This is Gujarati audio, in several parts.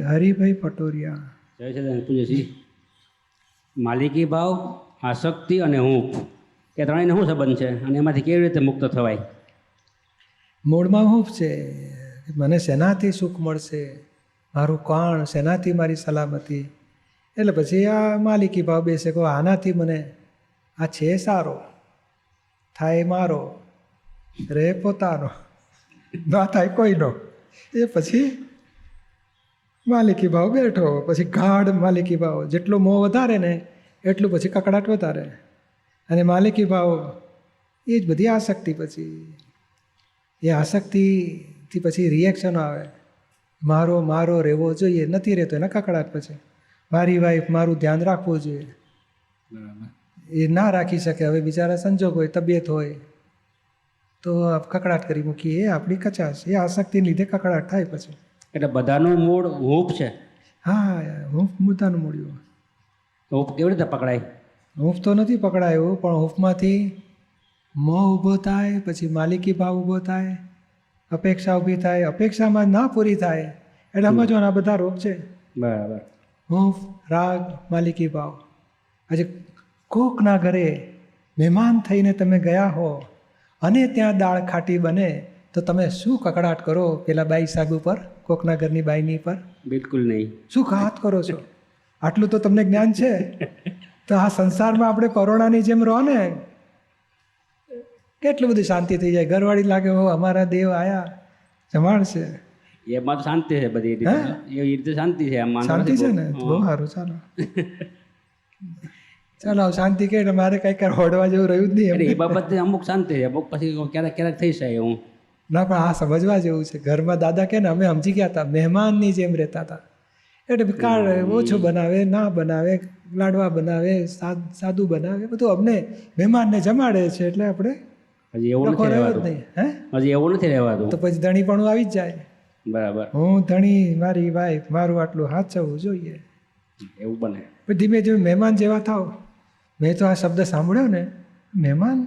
હરિભાઈ પટોરિયા. જય સદાનંદ પૂજ્યશ્રી. માલિકી ભાવ, આસક્તિ અને હૂંફ એ ત્રણેયનો શું સંબંધ છે અને એમાંથી કેવી રીતે મુક્ત થવાય? મૂળમાં હૂંફ છે, મને શેનાથી સુખ મળશે, મારું કોણ, શેનાથી મારી સલામતી. એટલે પછી આ માલિકી ભાવ બેસે કહો આનાથી મને આ છે સારો, થાય મારો, રે પોતાનો, ના થાય કોઈનો. એ પછી માલિકી ભાવ બેઠો. પછી ગાઢ માલિકી ભાવ, જેટલો મોહ વધારે ને એટલું પછી કકડાટ વધારે. અને માલિકી ભાવ એ જ બધી આસક્તિ. પછી એ આસક્તિથી પછી રિએક્શનો આવે, મારો મારો રહેવો જોઈએ, નથી રહેતો એના કકડાટ. પછી મારી વાઈફ, મારું ધ્યાન રાખવું જોઈએ, એ ના રાખી શકે. હવે બિચારા સંજોગ હોય, તબિયત હોય તો કકડાટ કરી મૂકીએ, એ આપણી કચાશ. એ આસક્તિને લીધે કકડાટ થાય પછી. એટલે બધાનું મૂળ હૂંફ છે. હા, હૂંફ મુદ્દાનું મૂળ્યું. હૂંફ કેવી રીતે પકડાય? હૂંફ તો નથી પકડાયું, પણ હૂંફમાંથી મોહ ઊભો થાય, પછી માલિકી ભાવ ઊભો થાય, અપેક્ષા ઊભી થાય. અપેક્ષામાં ના પૂરી થાય એટલે સમજવાના બધા રોગ છે. બરાબર. હૂંફ, રાગ, માલિકી ભાવ. આજે કોકના ઘરે મહેમાન થઈને તમે ગયા હો અને ત્યાં દાળ ખાટી બને તો તમે શું કકડાટ કરો પેલા બાઈ સાહેબ ઉપર, કોકના ઘરની બાઈની પર? બિલકુલ નહીં. શું ઘાત કરો છો? આટલું તો તમને જ્ઞાન છે. તો આ સંસારમાં આપણે કોરોનાની જેમ રહો ને, કેટલું બધું શાંતિ થઈ જાય. ઘરવાળી લાગે હો અમારા દેવ આયા, જમાડશે. એમાં તો શાંતિ છે બધી રીતે. એ રીતે શાંતિ છે. આમ શાંતિ છે ને, બહુ સારું. ચાલો ચાલો, શાંતિ કે મારે કંઈક હોડવા જેવું રહ્યું જ નહીં. એ બાબતે અમુક શાંતિ છે, અમુક પછી ક્યારેક ક્યારેક થઈ જાય. હું ના, પણ આ સમજવા જેવું છે. ઘરમાં દાદા કે ને અમે સમજી ગયા હતા, મહેમાનની જેમ રહેતા હતા. એટલે કાળ ઓછું બનાવે, ના બનાવે, લાડવા બનાવે, સાદું બનાવે, બધું અમને મહેમાનને જમાડે છે. એટલે આપણે હજી એવું નથી રહેવાતું. હજી એવું નથી રહેવાતું. તો પછી ધણીપણું આવી જ જાય. બરાબર. હું ધણી, મારી વાઈફ, મારું આટલું હાચવવું જોઈએ, એવું બને. પણ ધીમે ધીમે મહેમાન જેવા થાવ. મેં તો આ શબ્દ સાંભળ્યો ને, મહેમાન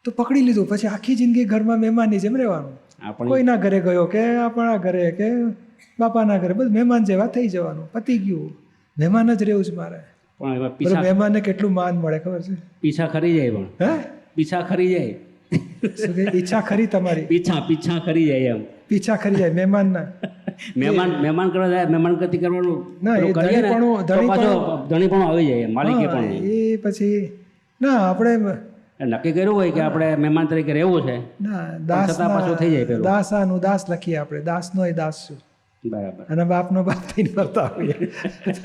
તો પકડી લીધું. પછી આખી જિંદગી ઘરમાં મહેમાનની જેમ રહેવાનું. કોઈના ઘરે ગયો કે આપણા ઘરે કે બાપાના ઘરે, બધું મહેમાન જેવા થઈ જવાનું. પતી ગયું, મહેમાન જ રહેવું છે મારે. પણ મહેમાનને કેટલું માન મળે ખબર છે? પીછા ખરી જાય. પણ હે પીછા ખરી જાય. શું કે ઈચ્છા ખરી તમારી? પીછા ખરી જાય. એમ પીછા ખરી જાય મહેમાનના. મહેમાન કરવા જાય, મહેમાન ગતિ કરવાનું ના, એ ધણીપણું આવી જાય, માલિકી પણ. એ પછી ના, આપણે નક્કી કર્યું હોય કે આપણે મહેમાન તરીકે રહેવું છે, ના, દાસ પાછું થઈ જાય. દાસાનું દાસ લખીએ આપણે, દાસનો એ દાસ છું. બરાબર. અને બાપનો બાપ થઈને ફરતા હોઈએ.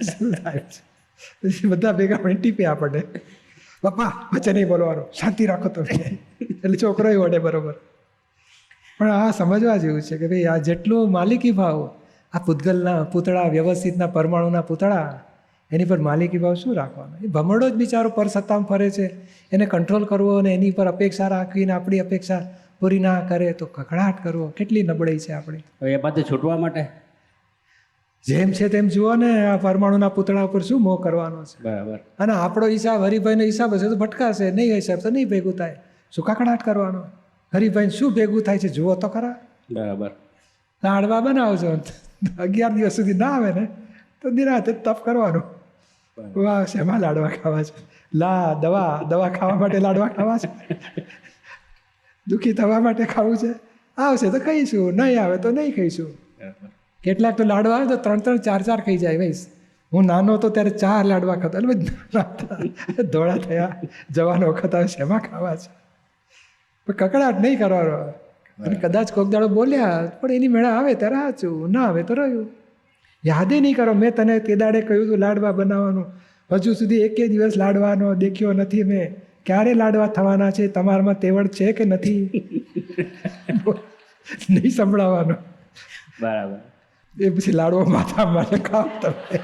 શું થાય છે? પછી બધા ભેગા પણ ટીપે આપણને, બાપા વચ્ચે નહીં બોલવાનું, શાંતિ રાખો તમે. એટલે છોકરો વડે બરોબર. પણ આ સમજવા જેવું છે કે ભાઈ આ જેટલું માલિકી ભાવ, આ પૂતગલના પૂતળા, વ્યવસ્થિતના પરમાણુના પૂતળા, એની પર માલિકી ભાવ શું રાખવાનો? એ ભમરડો જ બિચારો પર સત્તામાં ફરે છે. એને કંટ્રોલ કરવો અને એની પર અપેક્ષા રાખવીને આપણી અપેક્ષા પૂરી ના કરે તો કકડાટ કરવો, કેટલી નબળાઈ છે આપણી. એ બાદ છૂટવા માટે જેમ છે તેમ જુઓ ને, આ પરમાણુના પૂતળા ઉપર શું મોહ કરવાનો છે? બરાબર. અને આપણો હિસાબ હરિભાઈનો હિસાબ હશે તો ભટકાશે, નહીં હિસાબ તો નહીં ભેગું થાય. શું કકડાટ કરવાનો? હરિભાઈને શું ભેગું થાય છે જુઓ તો ખરા. બરાબર. લાડવા બનાવજો, 11 દિવસ સુધી ના આવે ને તો નિરાતે તપ કરવાનું. વાહ, શેમાં લાડવા ખાવા છે? દવા ખાવા માટે લાડવા ખાવા છે? દુઃખી થવા માટે ખાવું છે? આવશે તો ખાઈશું, નહીં આવે તો નહીં ખાઈશું. કેટલાક તો લાડવા આવે તો 3-3, 4-4 ખાઈ જાય. ભાઈ, હું નાનો હતો ત્યારે 4 લાડવા ખાતો. એટલે ધોળા થયા, જવાનો વખત આવે, શેમાં ખાવા છે? પણ કકડાટ નહીં કરવાનો. અને કદાચ કોક દાડો બોલ્યા પણ એની મેળા આવે ત્યારે સાચું, ના આવે તો રહ્યું. યાદે નહીં કરો, મેં તને તે દાડે કહ્યું હતું લાડવા બનાવવાનું, હજુ સુધી 1 દિવસ લાડવાનો દેખ્યો નથી મેં. ક્યારે લાડવા થવાના છે? તમારામાં તેવડ છે કે નથી? નહીં સંભળાવવાનો. બરાબર. એ પછી લાડવો માથામાં ખાવ તમે.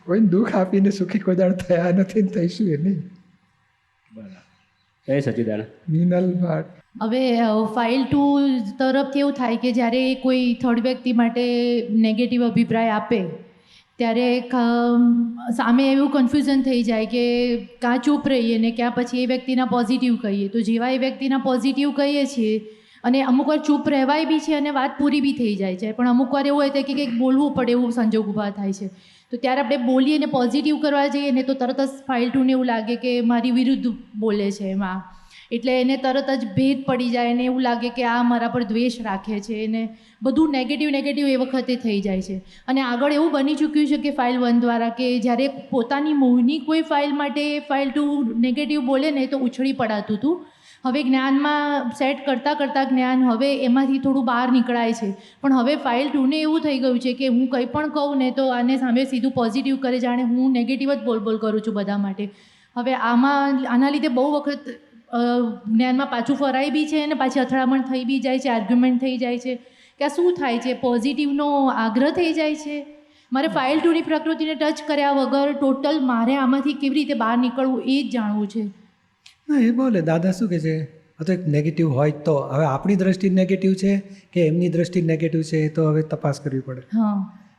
કોઈને દુઃખ આપીને સુખી કોઈ દાડ થયા નથી ને થઈશું એ નહીં. બરાબર. જય સચિદાનંદ. મિનલ ભાટ. હવે ફાઇલ 2 તરફથી એવું થાય કે જ્યારે કોઈ થર્ડ વ્યક્તિ માટે નેગેટિવ અભિપ્રાય આપે ત્યારે સામે એવું કન્ફ્યુઝન થઈ જાય કે ક્યાં ચૂપ રહીએ ને ક્યાં પછી એ વ્યક્તિના પોઝિટિવ કહીએ. તો જેવા એ વ્યક્તિના પોઝિટિવ કહીએ છીએ અને અમુક વાર ચૂપ રહેવાય બી છે અને વાત પૂરી બી થઈ જાય છે, પણ અમુક વાર એવું હોય છે કે કંઈક બોલવું પડે એવું સંજોગ ઊભા થાય છે. તો ત્યારે આપણે બોલીએ ને પોઝિટિવ કરવા જઈએ ને તો તરત જ ફાઇલ 2 ને એવું લાગે કે મારી વિરુદ્ધ બોલે છે એમાં, એટલે એને તરત જ ભેદ પડી જાય અને એવું લાગે કે આ મારા પર દ્વેષ રાખે છે, એને બધું નેગેટિવ એ વખતે થઈ જાય છે. અને આગળ એવું બની ચૂક્યું છે કે ફાઇલ 1 દ્વારા કે જ્યારે પોતાની મોહની કોઈ ફાઇલ માટે ફાઇલ 2 નેગેટિવ બોલે ને તો ઉછળી પડાતું હતું. હવે જ્ઞાનમાં સેટ કરતાં જ્ઞાન હવે એમાંથી થોડું બહાર નીકળાય છે, પણ હવે ફાઇલ 2 ને એવું થઈ ગયું છે કે હું કંઈ પણ કહું ને તો આને સામે સીધું પોઝિટિવ કરે, જાણે હું નેગેટિવ જ બોલ કરું છું બધા માટે. હવે આના લીધે બહુ વખત જ્ઞાનમાં પાછું ફરાય બી છે અને પાછી અથડામણ થઈ બી જાય છે, આર્ગ્યુમેન્ટ થઈ જાય છે કે આ શું થાય છે, પોઝિટિવનો આગ્રહ થઈ જાય છે. મારે ફાઇલ 2 ની પ્રકૃતિને ટચ કર્યા વગર ટોટલ મારે આમાંથી કેવી રીતે બહાર નીકળવું એ જ જાણવું છે. ના એ બોલે દાદા શું કહે છે, આ તો એક નેગેટિવ હોય તો હવે આપણી દ્રષ્ટિ નેગેટિવ છે કે એમની દ્રષ્ટિ નેગેટિવ છે એ તો હવે તપાસ કરવી પડે. હા,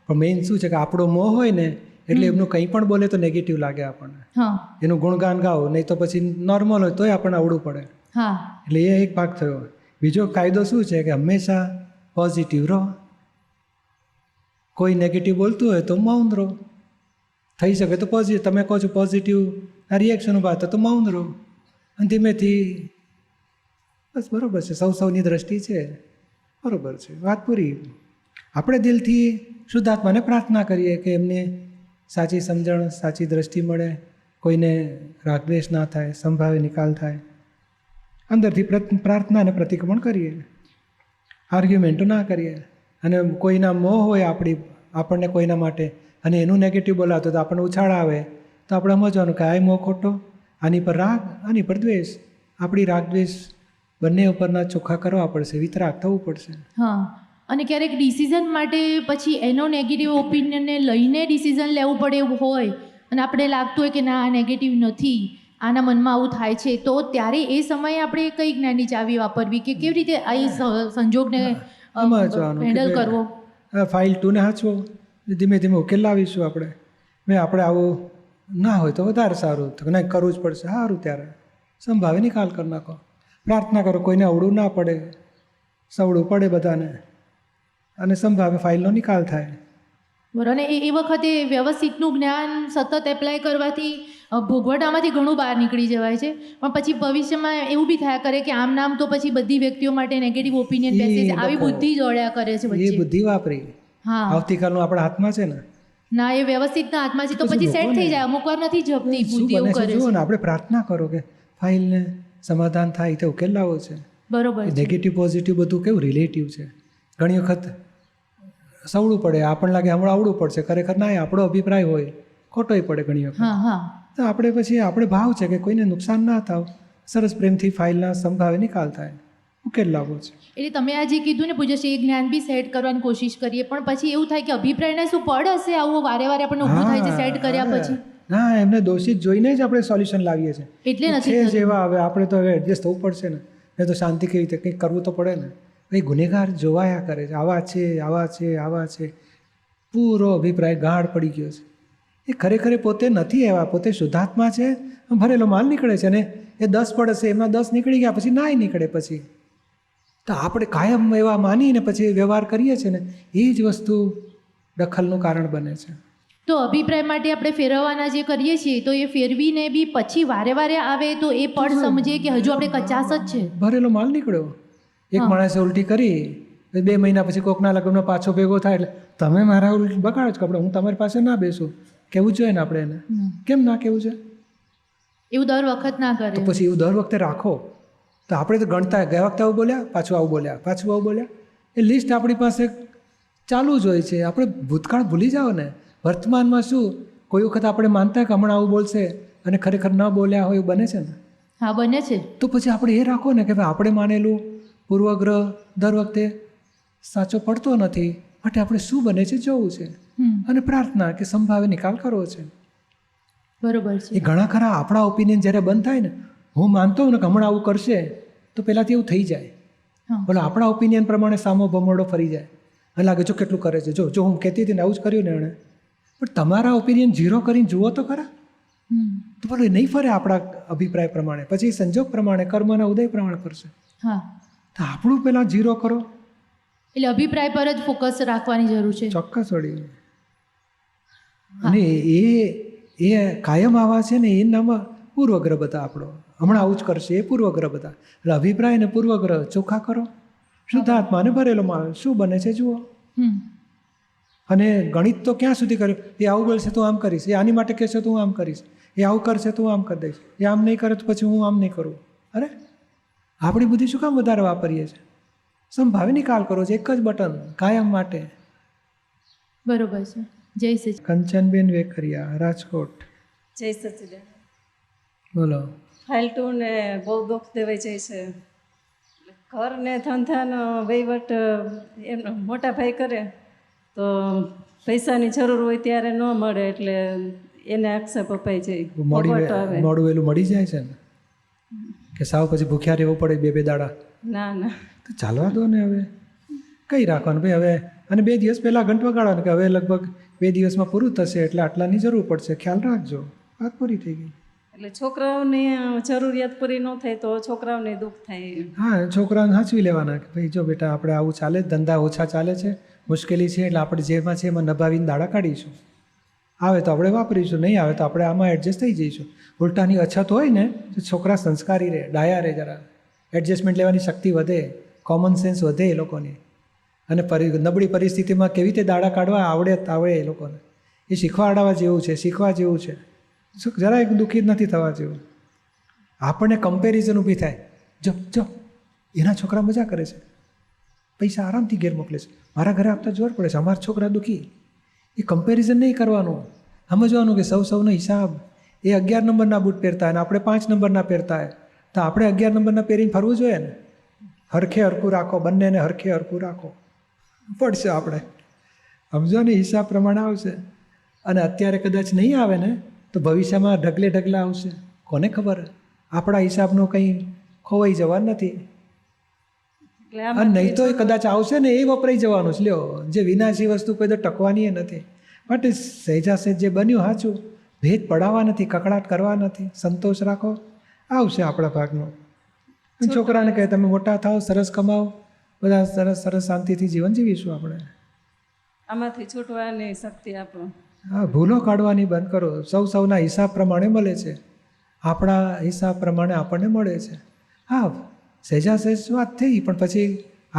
પણ મેઇન શું છે કે આપણો મોહ હોય ને એટલે એમનું કંઈ પણ બોલે તો નેગેટિવ લાગે આપણને. હા, એનું ગુણગાન ગાઓ, નહીં તો પછી નોર્મલ હોય તોય આપણને આવડવું પડે. હા, એટલે એ એક ભાગ થયો. બીજો કાયદો શું છે કે હંમેશા પોઝિટિવ રહો, કોઈ નેગેટિવ બોલતું હોય તો મૌન રહો, થઈ શકે તો પોઝિટિવ, તમે કહો છો પોઝિટિવ આ રિએક્શન ઊભા તો મૌન રહો, અને ધીમેથી બસ બરાબર છે, સૌની દ્રષ્ટિ છે બરાબર છે, વાત પૂરી. આપણે દિલથી શુદ્ધાત્માને પ્રાર્થના કરીએ કે એમને સાચી સમજણ, સાચી દ્રષ્ટિ મળે, કોઈને રાગદ્વેષ ના થાય, સંભાવે નિકાલ થાય. અંદરથી પ્રાર્થના અને પ્રતિક્રમણ કરીએ, આર્ગ્યુમેન્ટો ના કરીએ. અને કોઈના મોહ હોય આપણને કોઈના માટે અને એનું નેગેટિવ બોલાવતો તો આપણને ઉછાળ આવે તો આપણે સમજવાનું કે આ મોહ ખોટો, આની પર રાગ, આની પર દ્વેષ. આપણી રાગ દ્વેષ બંને ઉપરના ચોખ્ખા કરવા પડશે, વિતરાગ થવું પડશે. હા. અને ક્યારેક ડિસિઝન માટે પછી એનો નેગેટિવ ઓપિનિયનને લઈને ડિસિઝન લેવું પડે એવું હોય અને આપણે લાગતું હોય કે ના આ નેગેટિવ નથી, આના મનમાં આવું થાય છે, તો ત્યારે એ સમયે આપણે કઈ જ્ઞાનની ચાવી વાપરવી કે કેવી રીતે આ સંજોગને હેન્ડલ કરવો? ફાઇલ 2 ને હાચવો, ધીમે ધીમે ઉકેલ લાવીશું આપણે. આપણે આવું ના હોય તો વધારે સારું, તો નહીં કરવું જ પડશે, સારું ત્યારે સંભાવે નિકાલ કરી નાખો. પ્રાર્થના કરો કોઈને અવળું ના પડે, સવળું પડે બધાને, અને સંભાવે ફાઇલનો નિકાલ થાય. બરાબર. અને એ વખતે વ્યવસ્થિતનું જ્ઞાન સતત એપ્લાય કરવાથી ભોગવટામાંથી ઘણું બહાર નીકળી જવાય છે, પણ પછી ભવિષ્યમાં એવું બી થયા કરે કે આમ નામ તો પછી બધી વ્યક્તિઓ માટે નેગેટિવ ઓપિનિયન બેસે છે, આવી બુદ્ધિ દોડ્યા કરે છે એ વચ્ચે. બુદ્ધિ વાપરી, હા, આવતીકાલનું આપણા હાથમાં છે ને. ના એ વ્યવસ્થિતના હાથમાં છે તો પછી સેટ થઈ જાય. અમુક વાર નથી જપતી બુદ્ધિ, એવું કરે જુઓ છે. ને, આપણે પ્રાર્થના કરો કે ફાઇલને સમાધાન થાય તો ઉકેલ લાવો છે. બરોબર છે. નેગેટિવ પોઝિટિવ બધું કેવું રિલેટિવ છે. ઘણી વખત સવળું પડે, આપણને લાગે હમણાં આવડવું પડશે, ખરેખર ના, આપણો અભિપ્રાય હોય ખોટોય પડે ઘણી વખત. હા, હા. તો આપણે પછી આપણે ભાવ છે કે કોઈને નુકસાન ના થાવ, સરસ પ્રેમથી ફાઇલના સંભાવે નિકાલ થાય, ઉકેલ લાવો છે. એટલે તમે આ જે કીધું ને પૂજ્યશ્રી, એ જ્ઞાન બી સેટ કરવાની કોશિશ કરીએ, પણ પછી એવું થાય કે અભિપ્રાયને શું પડ હશે આવું વારે આપણને ઊભું થાય છે સેટ કર્યા પછી? ના, એમને દોષિત જોઈને જ આપણે સોલ્યુશન લાવીએ છીએ. એટલે નથી છે થતું. જેવા હવે આપણે તો હવે એડજસ્ટ થવું પડશે ને, નહીં તો શાંતિ કેવી રીતે કંઈક કરવું તો પડે ને. એ ગુનેગાર જોવાયા કરે છે, આવા છે, આવા છે, આવા છે, પૂરો અભિપ્રાય ગાઢ પડી ગયો છે. એ ખરેખર પોતે નથી એવા, પોતે શુદ્ધાત્મા છે, ભરેલો માલ નીકળે છે, અને એ 10 પડશે એમાં 10 નીકળી ગયા પછી નાય નીકળે. પછી તો આપણે કાયમ એવા માનીને પછી વ્યવહાર કરીએ છીએ ને, એ જ વસ્તુ દખલનું કારણ બને છે. તો અભિપ્રાય માટે આપણે ફેરવવાના જે કરીએ છીએ તો એ ફેરવીને બી પછી વારે આવે તો એ પડ સમજે કે હજુ આપણે કચાસ જ છે. ભરેલો માલ નીકળ્યો. એક માણસે ઉલટી કરી, 2 મહિના પછી કોકના લગ્નમાં પાછો ભેગો થાય એટલે તમે મારા ઉલટી બગાડો જ કપડે, હું તમારી પાસે ના બેસું, કેવું જોઈએ ને આપણે એને? કેમ ના કેવું છે? એવું દર વખત ના કરે. તો પછી એવું દર વખતે રાખો તો આપણે તો ગણતા ગયા વખતે આવું બોલ્યા, પાછું આવું બોલ્યા, પાછું આવું બોલ્યા, એ લિસ્ટ આપણી પાસે ચાલુ જ હોય છે. આપણે ભૂતકાળ ભૂલી જાઓ ને, વર્તમાનમાં શું કોઈ વખત આપણે માનતા કે હમણાં આવું બોલશે અને ખરેખર ન બોલ્યા હોય એવું બને છે ને. હા, બને છે. તો પછી આપણે એ રાખો ને કે ભાઈ આપણે માનેલું પૂર્વગ્રહ દર વખતે સાચો પડતો નથી, માટે આપણે શું બને છે જોવું છે, અને પ્રાર્થના કે સંભાવે નિકાલ કરવો છે. બરોબર છે. એ ઘણા ખરા આપણા ઓપિનિયન જ્યારે બંધ થાય ને, હું માનતો હોઉં ને કે હમણાં આવું કરશે તો પહેલાંથી એવું થઈ જાય, બોલો આપણા ઓપિનિયન પ્રમાણે સામો ભમરડો ફરી જાય અને લાગે જો કેટલું કરે છે, જો હું કહેતી હતી ને આવું જ કર્યું ને એણે, પણ તમારા ઓપિનિયન 0 કરીને જુઓ તો ખરા. તો બોલો નહીં ફરે આપણા અભિપ્રાય પ્રમાણે, પછી સંજોગ પ્રમાણે કર્મના ઉદય પ્રમાણે ફરશે. હા, તો આપણું પહેલાં 0 કરો. એટલે અભિપ્રાય પર જ ફોકસ રાખવાની જરૂર છે. ચોક્કસ વળી. અને એ કાયમ આવા છે ને એ નામ પૂર્વગ્રહ બધા આપણો. હમણાં આવું જ કરશે એ પૂર્વગ્રહ બધા. એટલે અભિપ્રાય ને પૂર્વગ્રહ ચોખ્ખા કરો. શુદ્ધાત્માને ભરેલો માણસ શું બને છે જુઓ. અને ગણિત તો ક્યાં સુધી કર્યું? એ આવું બોલશે તો આમ કરીશ, એ આની માટે કહેશે તો હું આમ કરીશ, એ આવું કરશે તો હું આમ કરી દઈશ, એ આમ નહીં કરે તો પછી હું આમ નહીં કરું. અરે આપણી બુદ્ધિ શું કામ વધારે વાપરીએ છીએ? સંભાવી નિકાલ કરો છો, એક જ બટન કાયમ માટે. બરોબર છે. જય સચિદાનંદ. કંચનબેન વેકરિયા, રાજકોટ. જય સચિદાનંદ. બોલો. ફાલતુ ને બહુ દુઃખ દેવાઈ જાય છે. ઘર ને ધંધાનો વહીવટ એમનો મોટા ભાઈ કરે તો પૈસાની જરૂર હોય ત્યારે ન મળે એટલે એને આક્ષેપ અપાઈ જાય. મોડું વહેલું મળી જાય છે ને કે સાવ પછી ભૂખ્યા રહેવું પડે 2 દાડા? ના ના, તો ચાલવા દો ને. હવે કઈ રાખવાનું ભાઈ? હવે અને 2 દિવસ પહેલાં ઘંટ વગાડવાનું કે હવે લગભગ 2 દિવસમાં પૂરું થશે એટલે આટલાની જરૂર પડશે, ખ્યાલ રાખજો. વાત પૂરી થઈ ગઈ. એટલે છોકરાઓની જરૂરિયાત પૂરી ન થાય તો છોકરાઓને દુઃખ થાય. હા, છોકરાઓને સાચવી લેવાના કે ભાઈ જો બેટા આપણે આવું ચાલે, ધંધા ઓછા ચાલે છે, મુશ્કેલી છે, એટલે આપણે જેમાં છે એમાં નભાવીને દાડા કાઢીશું. આવે તો આપણે વાપરીશું, નહીં આવે તો આપણે આમાં એડજસ્ટ થઈ જઈશું. ઉલટાની અછત હોય ને તો છોકરા સંસ્કારી રહે, ડાયા રહે, જરા એડજસ્ટમેન્ટ લેવાની શક્તિ વધે, કોમન સેન્સ વધે એ લોકોની. અને નબળી પરિસ્થિતિમાં કેવી રીતે દાડા કાઢવા આવડે એ લોકોને. એ શીખવાડવા જેવું છે, શીખવા જેવું છે. જરા એક દુઃખી નથી થવા જેવું. આપણને કમ્પેરિઝન ઊભી થાય. જો એના છોકરા મજા કરે છે, પૈસા આરામથી ઘેર મોકલે છે, મારા ઘરે આપતા જોર પડે છે, અમારા છોકરા દુઃખી. એ કમ્પેરિઝન નહીં કરવાનું, સમજવાનું કે સૌનો હિસાબ. એ 11 નંબરના બૂટ પહેરતા હોય ને આપણે 5 નંબરના પહેરતા હોય તો આપણે 11 નંબરના પહેરીને ફરવું જોઈએ ને. હરખે હરખું રાખો, બંનેને હરખે હરખું રાખો. પડશે આપણે, સમજો ને, હિસાબ પ્રમાણે આવશે. અને અત્યારે કદાચ નહીં આવે ને તો ભવિષ્યમાં ઢગલે ઢગલા આવશે. કોને ખબર? આપણા હિસાબનું કંઈ ખોવાઈ જવાનું નથી. અને નહીં તો કદાચ આવશે ને એ વપરાઈ જવાનું છે. લ્યો, જે વિનાશી વસ્તુ કોઈ તો ટકવાની નથી. માટે સહેજા સહેજ જે બન્યું સાચું, ભેદ પડાવવા નથી, કકડાટ કરવા નથી, સંતોષ રાખો, આવશે આપણા ભાગનો. છોકરાને કહે તમે મોટા થાઓ, સરસ કમાઓ, બધા સરસ સરસ શાંતિથી જીવન જીવીશું આપણે. આમાંથી છૂટવાની શક્તિ આપો. હા, ભૂલો કાઢવાની બંધ કરો. સૌના હિસાબ પ્રમાણે મળે છે, આપણા હિસાબ પ્રમાણે આપણને મળે છે. હા, સહેજા સહેજ વાત થઈ, પણ પછી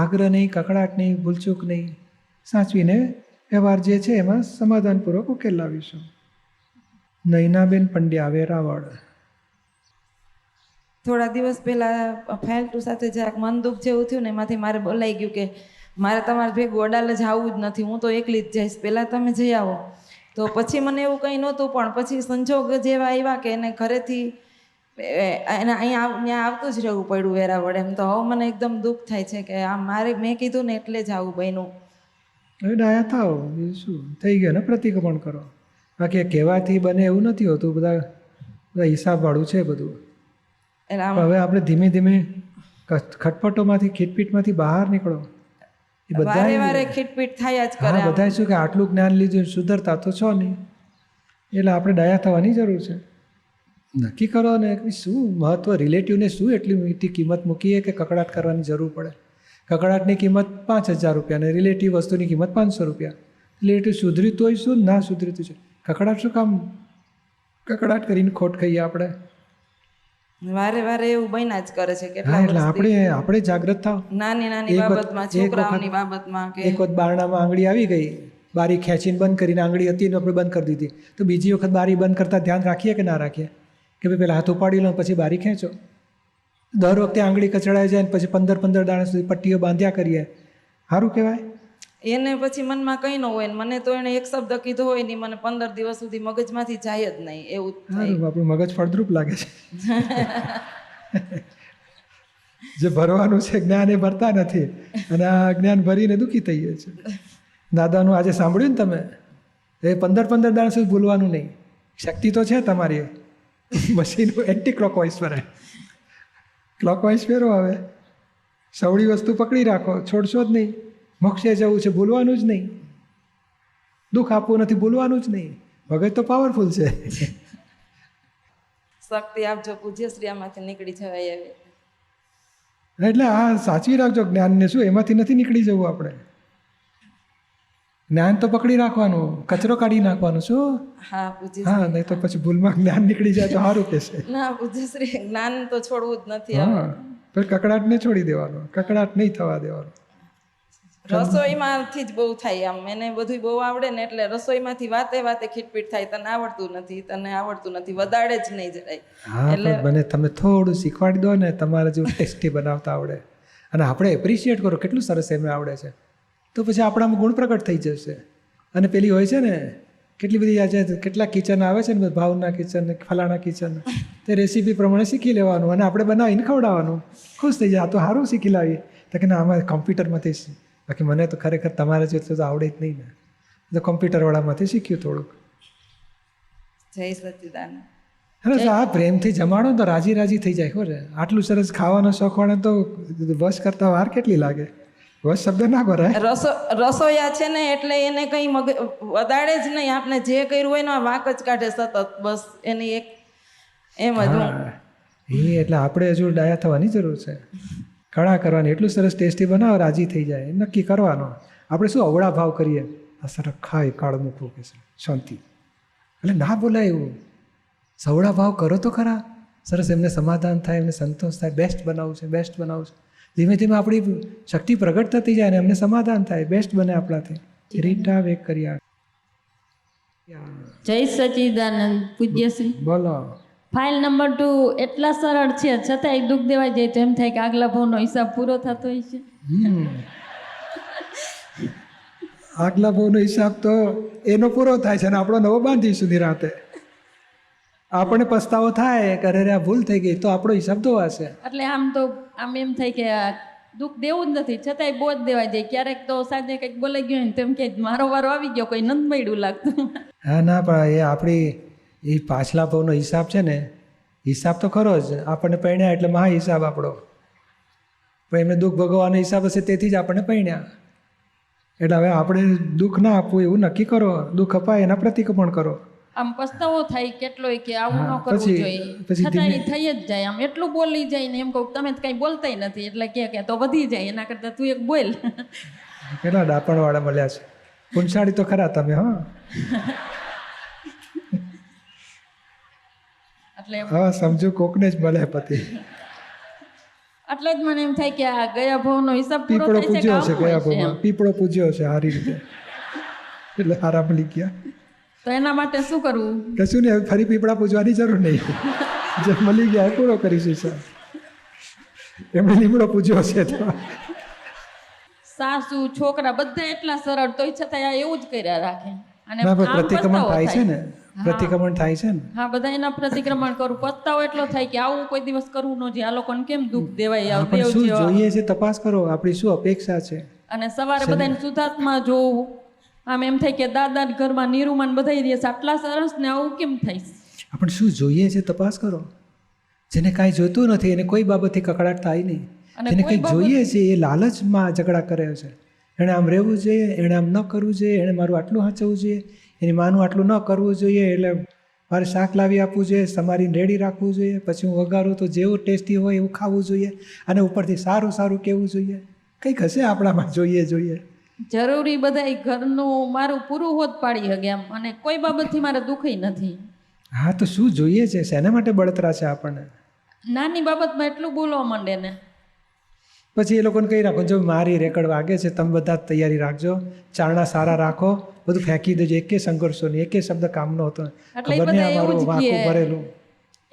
આગ્રહ નહીં, કકડાટ નહીં, ભૂલચૂક નહીં, સાચવીને વ્યવહાર જે છે એમાં સમાધાનપૂર્વક ઉકેલ લાવીશું. નૈનાબેન પંડ્યા, વેરાવળ. થોડા દિવસ પહેલાં ફાલતુ સાથે જરાક મન દુઃખ જેવું થયું ને એમાંથી મારે બોલાઈ ગયું કે મારે તમારે ભેગું અડાલ જ આવવું જ નથી, હું તો એકલી જ જઈશ, પહેલાં તમે જઈ આવો. તો પછી મને એવું કંઈ નહોતું, પણ પછી સંજોગ જેવા આવ્યા કે એને ઘરેથી એને અહીંયા ત્યાં આવતું જ રહેવું પડ્યું વેરાવળ. એમ તો હવે મને એકદમ દુઃખ થાય છે કે આ મેં કીધું ને એટલે જ આવું બન્યું. હવે ડાયા થાવ, બીજું શું થઈ ગયું ને, પ્રતિક્રમણ કરો. બાકી કહેવાથી બને એવું નથી હોતું, બધા હિસાબવાળું છે બધું. હવે આપણે ધીમે ધીમે ખટપટોમાંથી, ખીટપીટમાંથી બહાર નીકળો. એ વારે ખીટપીટ થયા જ કરે. બધા શું કે આટલું જ્ઞાન લીધું, સુધરતા તો છો નહીં, એટલે આપણે ડાયા થવાની જરૂર છે. નક્કી કરો ને શું મહત્વ, રિલેટિવને શું એટલી મોટી કિંમત મૂકીએ કે કકડાટ કરવાની જરૂર પડે. કકડાટની કિંમત 5,000 રૂપિયા ને રિલેટિવ વસ્તુની કિંમત 500 રૂપિયા. રિલેટિવ સુધર્યું તોય શું, ના સુધર્યું છે, કકડાટ શું કામ? કકડાટ કરીને ખોટ ખાઈએ આપણે. વારે એવું બન્યા જ કરે છે. હા, એટલે આપણે જાગૃત થાવ. નાની બાબતમાં, છોકરાઓની બાબતમાં. કે એક વખત બારણામાં આંગળી આવી ગઈ, બારી ખેંચીને બંધ કરીને, આંગળી હતી ને આપણે બંધ કરી દીધી, તો બીજી વખત બારી બંધ કરતાં ધ્યાન રાખીએ કે ના રાખીએ? કે ભાઈ પહેલાં હાથ ઉપાડી લો પછી બારી ખેંચો. દર વખતે આંગળી કચડાઈ જાય ને પછી 15 દાડા સુધી પટ્ટીઓ બાંધ્યા કરીએ, સારું કહેવાય? એને પછી મનમાં કંઈ ન હોય ને મને તો એને એક શબ્દ કીધો હોય ને મને 15 દિવસ સુધી મગજમાંથી જાય જ નહીં, એવું થાય. આપણું મગજ ફળદ્રુપ લાગે છે. જે ભરવાનું છે જ્ઞાન એ ભરતા નથી, અને આ જ્ઞાન ભરીને દુઃખી થઈએ છે. દાદાનું આજે સાંભળ્યું ને તમે, એ 15 દાડા સુધી ભૂલવાનું નહીં. શક્તિ તો છે તમારી, મશીન એન્ટી ક્લોકવાઇઝ ફરે, ક્લોકવાઇઝ ફેરો. હવે સવળી વસ્તુ પકડી રાખો, છોડશો જ નહીં. મોક્ષે જવું છે, ભૂલવાનું જ નહીં. દુઃખ આપવું નથી, ભૂલવાનું જ નહીં. મગજ તો પાવરફુલ છે. શક્તિ આપજો પૂજ્ય શ્રી, આમાંથી નીકળી જવાય. એટલે આ સાચવી રાખજો જ્ઞાનને. શું એમાંથી નથી નીકળી જવું આપણે? જ્ઞાન તો પકડી રાખવાનું, કચરો કાઢી નાખવાનું. શું? હા પૂજ્ય હા, નહીં તો પછી ભૂલમાં જ્ઞાન નીકળી જાય તો સારું કહેશે. ના પૂજ્યશ્રી, જ્ઞાન તો છોડવું જ નથી. હા, પછી કકડાટને છોડી દેવાનો, કકડાટ નહીં થવા દેવાનો. રસોઈમાંથી જ બહુ થાય આમ. એને બધું બહુ આવડે ને એટલે રસોઈમાંથી વાતે વાતે ખીટપીટ થાય. તને આવડતું નથી, વદાડે જ નહીં જરાય. હા, પણ મને તમે થોડું શીખવાડી દો ને, તમારે જેવું ટેસ્ટી બનાવતા આવડે અને આપણે એપ્રિશિએટ કરો કેટલું સરસ એમને આવડે છે, તો પછી આપણામાં ગુણ પ્રગટ થઈ જશે. અને પેલી હોય છે ને કેટલી બધી આજે કેટલા કિચન આવે છે ને, ભાવના કિચન, ફલાણા કિચન, તે રેસીપી પ્રમાણે શીખી લેવાનું અને આપણે બનાવીને ખવડાવવાનું. ખુશ થઈ જાય, આ તો સારું શીખી લાવી. તો કે ના, આમાં કોમ્પ્યુટરમાંથી. બાકી મને તો ખરેખર તમારે જેટલું તો આવડે જ નહીં ને, તો કોમ્પ્યુટરવાળામાંથી શીખ્યું થોડુંક. જય સચ્ચિદાનંદ. અરે આ પ્રેમથી જમાડો તો રાજી રાજી થઈ જાય. ખબર છે, આટલું સરસ ખાવાનો શોખવાળા તો વશ કરતા વાર કેટલી લાગે. વશ શબ્દ ના ભરાય. રસોઈયા છે ને એટલે એને કંઈ વદાડે જ નહીં. આપણે જે કર્યું હોય ને વાંક જ કાઢે સતત. બસ એની એક એમ જ. એટલે આપણે હજુ ડાયા થવાની જરૂર છે. કળા કરવાની, એટલું સરસ ટેસ્ટી બનાવો, રાજી થઈ જાય, નક્કી કરવાનો. આપણે શું અવળા ભાવ કરીએ, આ સરસ ખાય કાળ મૂકવું કે શાંતિ, એટલે ના બોલાય એવું. સવળા ભાવ કરો તો ખરા, સરસ એમને સમાધાન થાય, એમને સંતોષ થાય, બેસ્ટ બનાવવું છે, બેસ્ટ બનાવવું છે. ધીમે ધીમે આપણી શક્તિ પ્રગટ થતી જાય ને એમને સમાધાન થાય, બેસ્ટ બને આપણાથી. રીટા વેક કર્યા. જય સચ્ચિદાનંદ પૂજ્યશ્રી. બોલો. ફાઇલ નંબર 2 એટલા સરળ છે છતાંય દુઃખ દેવાય જાય તો એમ થાય કે આગલા ભાવનો હિસાબ પૂરો થતો હોય છે. આગલા ભાવનો હિસાબ તો એનો પૂરો થાય છે અને આપણો નવો બાંધીશું નિરાતે. આપણને પસ્તાવો થાય કે અરે આ ભૂલ થઈ ગઈ, તો આપણો હિસાબ ધોવાશે. એટલે આમ તો આમ એમ થાય કે આ દુઃખ દેવું જ નથી છતાંય બોજ દેવાય જાય. ક્યારેક તો સાંજે કંઈક બોલાઈ ગયો ને તેમ કે મારો વારો આવી ગયો, કોઈ નંદ મળ્યું લાગતું. હા, ના, પણ એ આપણી એ પાછલા ભાવનો હિસાબ છે ને, હિસાબ તો ખરો જ. આપણને પૈણ્યા એટલે મહા હિસાબ આપણો. પણ એમને દુઃખ ભોગવવાનો હિસાબ હશે, તેથી જ આપણને પૈણ્યા. એટલે હવે આપણે દુઃખ ના આપવું એવું નક્કી કરો. દુઃખ અપાય એના પ્રતિક્રમણ કરો. આમ પસ્તાવો થાય કેટલોય કે આવું ન કરવું જોઈએ, છતાંય થઈ જ જાય. આમ એટલું બોલી જાય ને એમ કહું તમે તો કંઈ બોલતાય નથી, એટલે કે તો વધી જાય. એના કરતાં તું એક બોલ. કેટલા ડાપણવાળા મળ્યા છે. પૂંછાડી તો ખરા તમે. હા, એટલે હા, સમજુ કોકને જ મળે પતિ. એટલે જ મને એમ થાય કે આ ગયા ભાવનો હિસાબ પૂરો પીપળો થાય છે કે પૂજ્યો છે, આવું ગયા હોય છે ભાવમાં એમ. પીપળો પૂજ્યો છે સારી રીતે, એટલે હારા મળી ગયા. તો એના માટે શું કરવું? કશું નહીં, હવે ફરી પીપળા પૂજવાની જરૂર નહીં. જે મળી ગયા એ પૂરો કરીશું સર. એમણે લીમડો પૂજ્યો છે તો. સાસુ છોકરા બધા એટલા સરળ તોય છતાં એવું જ કર્યા રાખે. અને ના, પણ આમ પ્રતિક્રમણ પસ્તાવો થાય છે ને, હા. પ્રતિક્રમણ થાય છે ને. હા, બધા એના પ્રતિક્રમણ કરું. પસ્તાવો એટલો થાય કે આવું કોઈ દિવસ કરવું ન જોઈએ. આ લોકોને કેમ દુઃખ દેવાય? આવ આપણે દેવ શું જેવા. જોઈએ છે તપાસ કરો, આપણી શું અપેક્ષા છે. અને સવારે બધાને શુદ્ધાત્મા જોવું, આમ એમ થાય કે દાદા ઘરમાં નિરૂમાન બધા રહે છે, આટલા સરસ ને આવું કેમ થાય? આપણે શું જોઈએ છે તપાસ કરો. જેને કાંઈ જોઈતું નથી એને કોઈ બાબતથી કકડાટ થાય નહીં. અને જેને કોઈ કંઈક જોઈએ છે એ લાલચમાં ઝઘડા કરે છે. એણે આમ રહેવું જોઈએ, એણે આમ ન કરવું જોઈએ, એણે મારું આટલું સાચવવું જોઈએ, એની માનું આટલું ન કરવું જોઈએ, એટલે મારે શાક લાવી આપવું જોઈએ, સમારીને રેડી રાખવું જોઈએ, પછી હું વઘારું તો જેવું ટેસ્ટી હોય એવું ખાવું જોઈએ, અને ઉપરથી સારું સારું કહેવું જોઈએ. કંઈક હશે આપણામાં જોઈએ. જરૂરી બધા ઘરનું મારું પૂરું હોત પાડી શકે એમ, અને કોઈ બાબતથી મારે દુઃખી નથી. હા, તો શું જોઈએ છે? શેના માટે બળતરા છે આપણને? નાની બાબતમાં એટલું બોલવા માંડે ને પછી એ લોકોને કહી રાખો, જો મારી રેકડ વાગે છે, તમે બધા તૈયારી રાખજો, ચારણા સારા રાખો, બધું ફેંકી દેજો, એકે સંઘર્ષો નહીં, એકે શબ્દ કામનો હતો. એટલે એ ખબર નહીં બધા એવું અમારું જ વાંકું કહે. ભરેલું.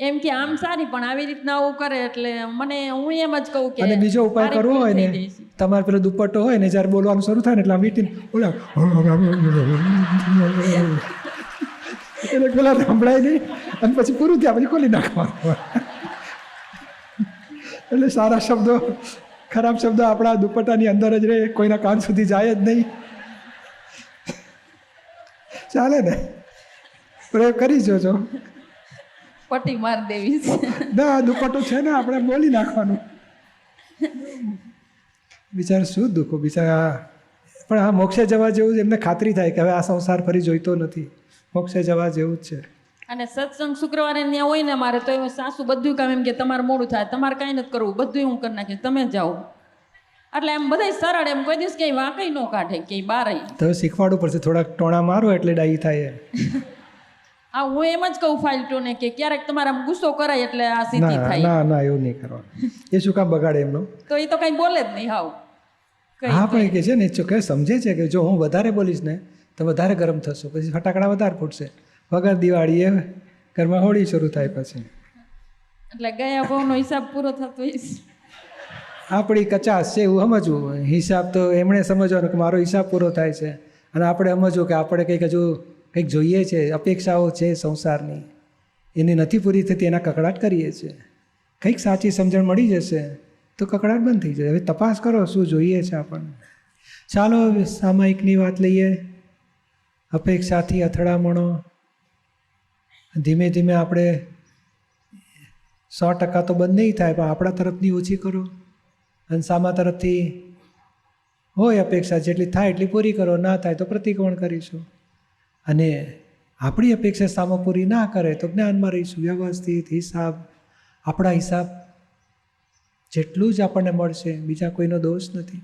એમ કે આમ સારી પણ આવી રીતના આવું કરે એટલે મને હું એમ જ કહું કે અને બીજો ઉપાય મારી કરવો ભૂલ હોય ને, થઈ જાય છે. તમારે પેલો દુપટ્ટો હોય ને, જ્યારે બોલવાનું શરૂ થાય ને એટલે આ મીટીને ઓલા એટલે પેલા સંભળાય નહીં, અને પછી પૂરું થયા પછી ખોલી નાખવાનું. એટલે સારા શબ્દો, ખરાબ શબ્દો આપણા દુપટ્ટાની અંદર જ રહે, કોઈના કાન સુધી જાય જ નહીં. ચાલે ને? પ્રયોગ કરી જોજો. પટ્ટી માર દેવી છે. ના, દુપટ્ટો છે ને, આપણે બોલી નાખવાનું. બિચારા શું દુઃખો બિચારા. પણ આ મોક્ષે જવા જેવું એમને ખાતરી થાય કે હવે આ સંસાર ફરી જોઈતો નથી, મોક્ષે જવા જેવું જ છે. અને સત્સંગ શુક્રવારે ત્યાં હોય ને મારે તો એ સાસુ બધું કામ એમ કે તમારે મોડું થાય, તમારે કાંઈ નથી કરવું, બધું હું કરી નાખીશ, તમે જાઓ. એટલે એમ બધાય સરળ, એમ કોઈ દિવસ ક્યાંય વાંકઈ ન કાઢે ક્યાંય બારે. તો શીખવાડવું પડશે, થોડાક ટોણા મારો એટલે ડાઈ થાય. હા, હું એમ જ કહું ફાઇલ ટુ ને કે ક્યારેક તમારે આમ ગુસ્સો કરાય એટલે આ સીધી ના થાય. ના ના એવું નહીં કરવાનું. એ શું કામ બગાડે એમનો? તો એ તો કંઈ બોલે જ નહીં. હાવ હા, પણ એ કે છે ને કે સમજે છે કે જો હું વધારે બોલીશ ને તો વધારે ગરમ થશો, પછી ફટાકડા વધારે ફૂટશે, વગર દિવાળીએ ઘરમાં હોળી શરૂ થાય પછી. એટલે ગયા ભાવનો હિસાબ પૂરો થતો હોય. આપણી કચાશ છે એવું સમજવું. હિસાબ તો એમણે સમજવાનો કે મારો હિસાબ પૂરો થાય છે, અને આપણે સમજવું કે આપણે કંઈક હજુ કંઈક જોઈએ છે, અપેક્ષાઓ છે સંસારની, એની નથી પૂરી થતી, એના કકડાટ કરીએ છીએ. કંઈક સાચી સમજણ મળી જશે તો કકડાટ બંધ થઈ જાય. હવે તપાસ કરો શું જોઈએ છે આપણને. ચાલો સામાયિકની વાત લઈએ. અપેક્ષાથી અથડામણો ધીમે ધીમે આપણે 100% તો બંધ નહીં થાય, પણ આપણા તરફની ઓછી કરો, અને સામા તરફથી હોય અપેક્ષા જેટલી થાય એટલી પૂરી કરો, ના થાય તો પ્રતિક્રમણ કરીશું. અને આપણી અપેક્ષા સામો પૂરી ના કરે તો જ્ઞાનમાં રહીશું. વ્યવસ્થિત હિસાબ, આપણા હિસાબ જેટલું જ આપણને મળશે, બીજા કોઈનો દોષ નથી.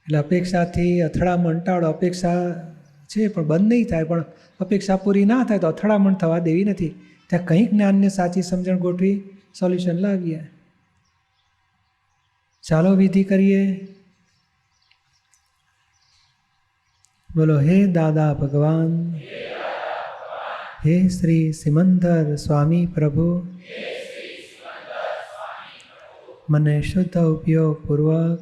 એટલે અપેક્ષાથી અથડામણ ટાળો. અપેક્ષા છે પણ બંધ નહીં થાય, પણ અપેક્ષા પૂરી ના થાય તો અથડામણ થવા દેવી નથી. ત્યાં કંઈક જ્ઞાનને સાચી સમજણ ગોઠવી સોલ્યુશન લાવીએ. ચાલો વિધિ કરીએ. બોલો હે દાદા ભગવાન, હે શ્રી સિમંદર સ્વામી પ્રભુ, મને શુદ્ધ ઉપયોગપૂર્વક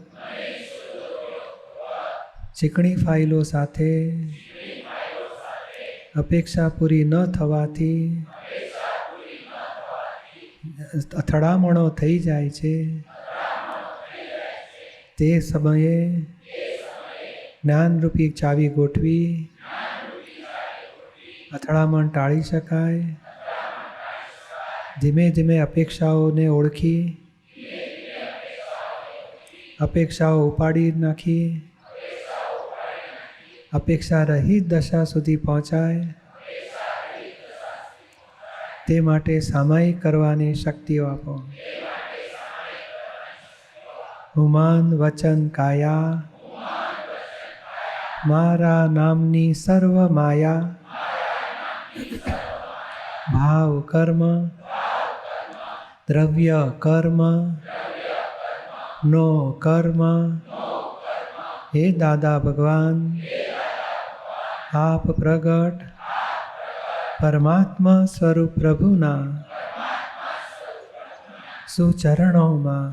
ચીકણી ફાઇલો સાથે અપેક્ષા પૂરી ન થવાથી અથડામણો થઈ જાય છે, તે સમયે જ્ઞાનરૂપી ચાવી ગોઠવી અથડામણ ટાળી શકાય. ધીમે ધીમે અપેક્ષાઓને ઓળખી અપેક્ષાઓ ઉપાડી નાખી અપેક્ષા રહિત દશા સુધી પહોંચાય તે માટે સામાયિક કરવાની શક્તિઓ આપો. હુમાન વચન કાયા મારા નામની સર્વ માયા, ભાવ કર્મ દ્રવ્ય કર્મ નો કર્મ. હે દાદા ભગવાન, આપ પ્રગટ પરમાત્મા સ્વરૂપ પ્રભુના સુચરણોમાં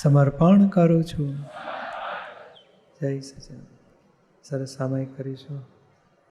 સમર્પણ કરું છું. જય સચિદાનંદ. સરસ સામાયિક કરીશું.